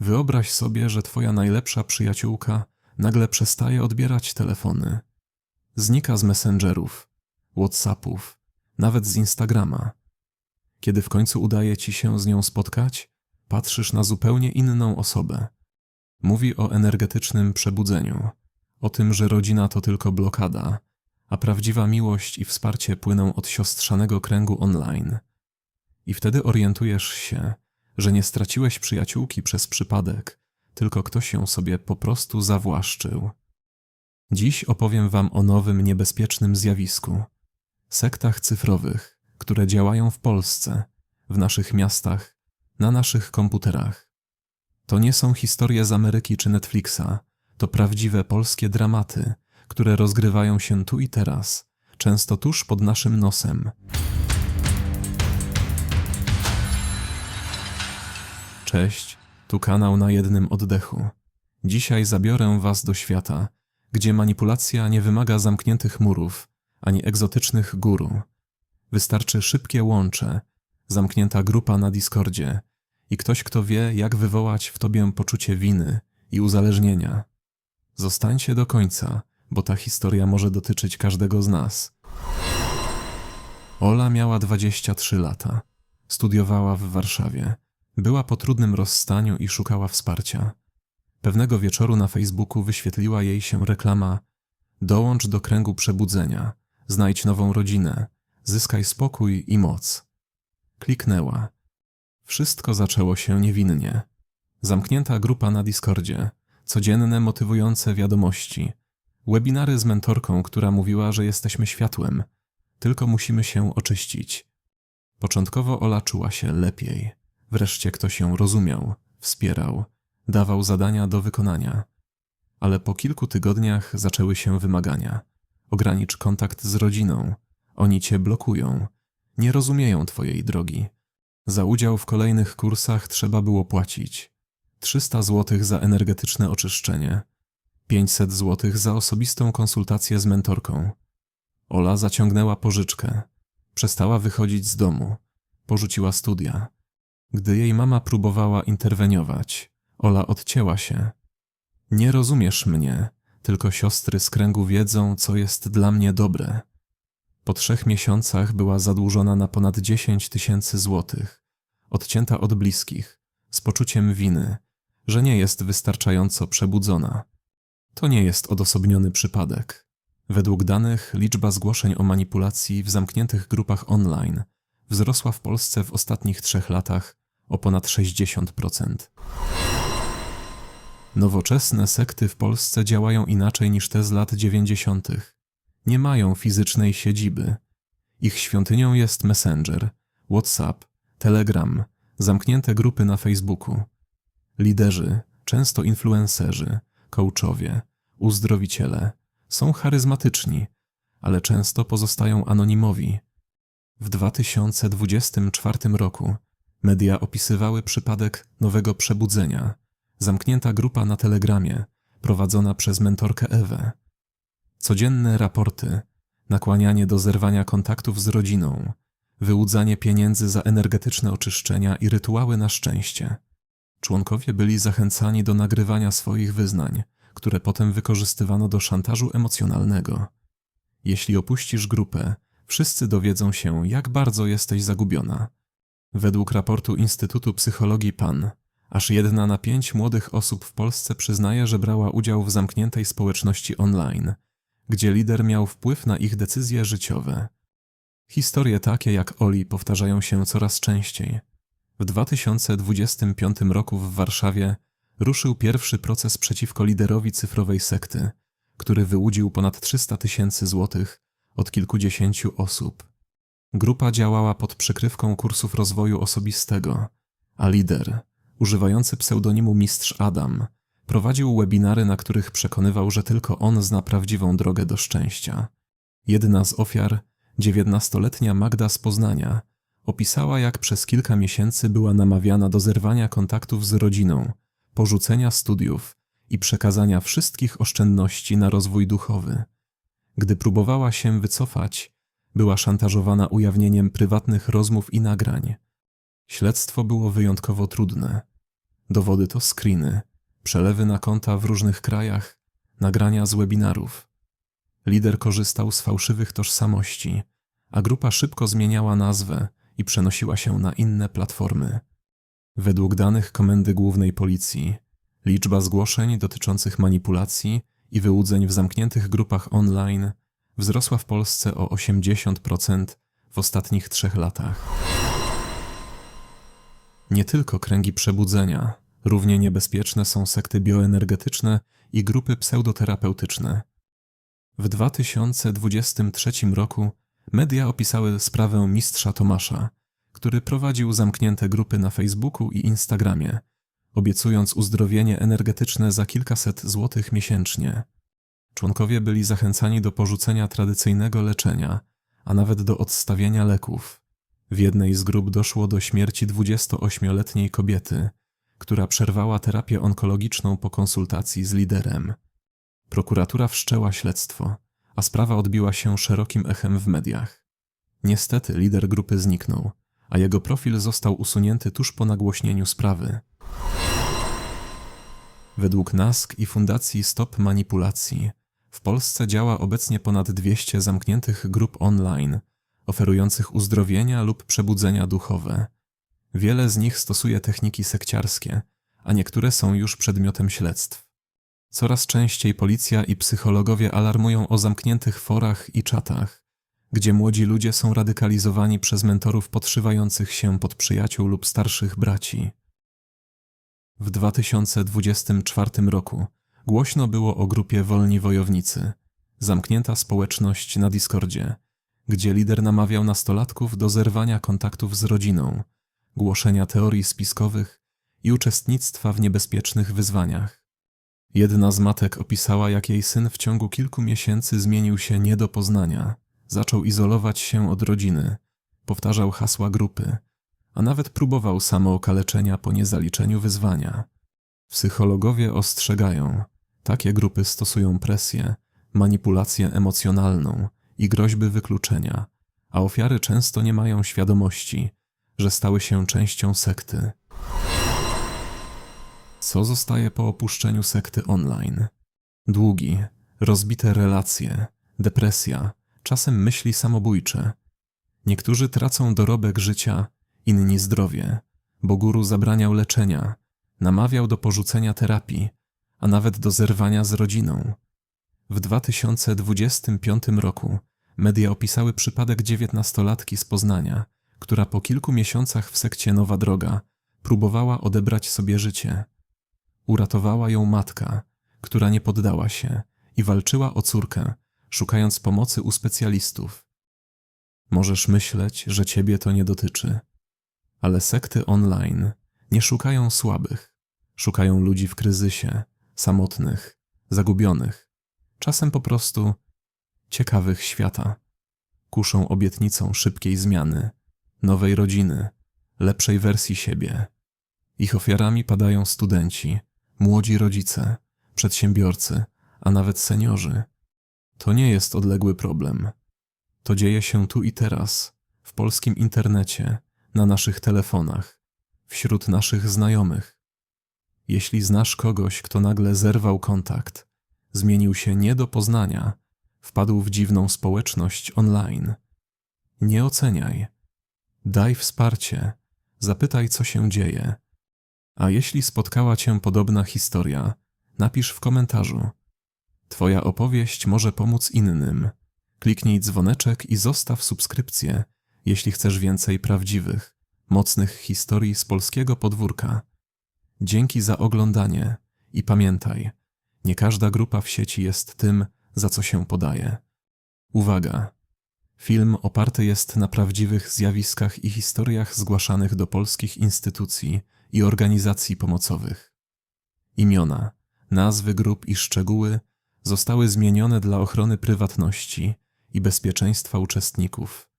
Wyobraź sobie, że twoja najlepsza przyjaciółka nagle przestaje odbierać telefony. Znika z Messengerów, WhatsAppów, nawet z Instagrama. Kiedy w końcu udaje ci się z nią spotkać, patrzysz na zupełnie inną osobę. Mówi o energetycznym przebudzeniu, o tym, że rodzina to tylko blokada, a prawdziwa miłość i wsparcie płyną od siostrzanego kręgu online. I wtedy orientujesz się, że nie straciłeś przyjaciółki przez przypadek, tylko ktoś ją sobie po prostu zawłaszczył. Dziś opowiem wam o nowym, niebezpiecznym zjawisku. Sektach cyfrowych, które działają w Polsce, w naszych miastach, na naszych komputerach. To nie są historie z Ameryki czy Netflixa, to prawdziwe polskie dramaty, które rozgrywają się tu i teraz, często tuż pod naszym nosem. Cześć, tu kanał na jednym oddechu. Dzisiaj zabiorę was do świata, gdzie manipulacja nie wymaga zamkniętych murów, ani egzotycznych guru. Wystarczy szybkie łącze, zamknięta grupa na Discordzie i ktoś, kto wie, jak wywołać w tobie poczucie winy i uzależnienia. Zostańcie do końca, bo ta historia może dotyczyć każdego z nas. Ola miała 23 lata. Studiowała w Warszawie. Była po trudnym rozstaniu i szukała wsparcia. Pewnego wieczoru na Facebooku wyświetliła jej się reklama: dołącz do kręgu przebudzenia, znajdź nową rodzinę, zyskaj spokój i moc. Kliknęła. Wszystko zaczęło się niewinnie. Zamknięta grupa na Discordzie, codzienne motywujące wiadomości, webinary z mentorką, która mówiła, że jesteśmy światłem, tylko musimy się oczyścić. Początkowo Ola czuła się lepiej. Wreszcie ktoś ją rozumiał, wspierał, dawał zadania do wykonania. Ale po kilku tygodniach zaczęły się wymagania. Ogranicz kontakt z rodziną. Oni cię blokują. Nie rozumieją twojej drogi. Za udział w kolejnych kursach trzeba było płacić 300 zł za energetyczne oczyszczenie, 500 zł za osobistą konsultację z mentorką. Ola zaciągnęła pożyczkę. Przestała wychodzić z domu. Porzuciła studia. Gdy jej mama próbowała interweniować, Ola odcięła się. Nie rozumiesz mnie, tylko siostry z kręgu wiedzą, co jest dla mnie dobre. Po 3 miesiącach była zadłużona na ponad 10 000 złotych, odcięta od bliskich, z poczuciem winy, że nie jest wystarczająco przebudzona. To nie jest odosobniony przypadek. Według danych liczba zgłoszeń o manipulacji w zamkniętych grupach online wzrosła w Polsce w ostatnich 3 latach o ponad 60%. Nowoczesne sekty w Polsce działają inaczej niż te z lat 90. Nie mają fizycznej siedziby. Ich świątynią jest Messenger, WhatsApp, Telegram, zamknięte grupy na Facebooku. Liderzy, często influencerzy, coachowie, uzdrowiciele, są charyzmatyczni, ale często pozostają anonimowi. W 2024 roku media opisywały przypadek nowego przebudzenia, zamknięta grupa na Telegramie, prowadzona przez mentorkę Ewę. Codzienne raporty, nakłanianie do zerwania kontaktów z rodziną, wyłudzanie pieniędzy za energetyczne oczyszczenia i rytuały na szczęście. Członkowie byli zachęcani do nagrywania swoich wyznań, które potem wykorzystywano do szantażu emocjonalnego. Jeśli opuścisz grupę, wszyscy dowiedzą się, jak bardzo jesteś zagubiona. Według raportu Instytutu Psychologii PAN, aż 1 na 5 młodych osób w Polsce przyznaje, że brała udział w zamkniętej społeczności online, gdzie lider miał wpływ na ich decyzje życiowe. Historie takie jak Oli powtarzają się coraz częściej. W 2025 roku w Warszawie ruszył pierwszy proces przeciwko liderowi cyfrowej sekty, który wyłudził ponad 300 000 złotych od kilkudziesięciu osób. Grupa działała pod przykrywką kursów rozwoju osobistego, a lider, używający pseudonimu Mistrz Adam, prowadził webinary, na których przekonywał, że tylko on zna prawdziwą drogę do szczęścia. Jedna z ofiar, 19-letnia Magda z Poznania, opisała, jak przez kilka miesięcy była namawiana do zerwania kontaktów z rodziną, porzucenia studiów i przekazania wszystkich oszczędności na rozwój duchowy. Gdy próbowała się wycofać, była szantażowana ujawnieniem prywatnych rozmów i nagrań. Śledztwo było wyjątkowo trudne. Dowody to screeny, przelewy na konta w różnych krajach, nagrania z webinarów. Lider korzystał z fałszywych tożsamości, a grupa szybko zmieniała nazwę i przenosiła się na inne platformy. Według danych Komendy Głównej Policji, liczba zgłoszeń dotyczących manipulacji i wyłudzeń w zamkniętych grupach online wzrosła w Polsce o 80% w ostatnich 3 latach. Nie tylko kręgi przebudzenia, równie niebezpieczne są sekty bioenergetyczne i grupy pseudoterapeutyczne. W 2023 roku media opisały sprawę mistrza Tomasza, który prowadził zamknięte grupy na Facebooku i Instagramie, obiecując uzdrowienie energetyczne za kilkaset złotych miesięcznie. Członkowie byli zachęcani do porzucenia tradycyjnego leczenia, a nawet do odstawienia leków. W jednej z grup doszło do śmierci 28-letniej kobiety, która przerwała terapię onkologiczną po konsultacji z liderem. Prokuratura wszczęła śledztwo, a sprawa odbiła się szerokim echem w mediach. Niestety lider grupy zniknął, a jego profil został usunięty tuż po nagłośnieniu sprawy. Według NASK i Fundacji Stop Manipulacji w Polsce działa obecnie ponad 200 zamkniętych grup online, oferujących uzdrowienia lub przebudzenia duchowe. Wiele z nich stosuje techniki sekciarskie, a niektóre są już przedmiotem śledztw. Coraz częściej policja i psychologowie alarmują o zamkniętych forach i czatach, gdzie młodzi ludzie są radykalizowani przez mentorów podszywających się pod przyjaciół lub starszych braci. W 2024 roku głośno było o grupie Wolni Wojownicy, zamknięta społeczność na Discordzie, gdzie lider namawiał nastolatków do zerwania kontaktów z rodziną, głoszenia teorii spiskowych i uczestnictwa w niebezpiecznych wyzwaniach. Jedna z matek opisała, jak jej syn w ciągu kilku miesięcy zmienił się nie do poznania, zaczął izolować się od rodziny, powtarzał hasła grupy, a nawet próbował samookaleczenia po niezaliczeniu wyzwania. Psychologowie ostrzegają, takie grupy stosują presję, manipulację emocjonalną i groźby wykluczenia, a ofiary często nie mają świadomości, że stały się częścią sekty. Co zostaje po opuszczeniu sekty online? Długi, rozbite relacje, depresja, czasem myśli samobójcze. Niektórzy tracą dorobek życia, inni zdrowie, bo guru zabraniał leczenia, namawiał do porzucenia terapii, a nawet do zerwania z rodziną. W 2025 roku media opisały przypadek 19-latki z Poznania, która po kilku miesiącach w sekcie Nowa Droga próbowała odebrać sobie życie. Uratowała ją matka, która nie poddała się i walczyła o córkę, szukając pomocy u specjalistów. Możesz myśleć, że ciebie to nie dotyczy, ale sekty online nie szukają słabych, szukają ludzi w kryzysie, samotnych, zagubionych, czasem po prostu ciekawych świata. Kuszą obietnicą szybkiej zmiany, nowej rodziny, lepszej wersji siebie. Ich ofiarami padają studenci, młodzi rodzice, przedsiębiorcy, a nawet seniorzy. To nie jest odległy problem. To dzieje się tu i teraz, w polskim internecie, na naszych telefonach, wśród naszych znajomych. Jeśli znasz kogoś, kto nagle zerwał kontakt, zmienił się nie do poznania, wpadł w dziwną społeczność online, nie oceniaj. Daj wsparcie, zapytaj, co się dzieje. A jeśli spotkała cię podobna historia, napisz w komentarzu. Twoja opowieść może pomóc innym. Kliknij dzwoneczek i zostaw subskrypcję, jeśli chcesz więcej prawdziwych, mocnych historii z polskiego podwórka. Dzięki za oglądanie i pamiętaj, nie każda grupa w sieci jest tym, za co się podaje. Uwaga! Film oparty jest na prawdziwych zjawiskach i historiach zgłaszanych do polskich instytucji i organizacji pomocowych. Imiona, nazwy grup i szczegóły zostały zmienione dla ochrony prywatności i bezpieczeństwa uczestników.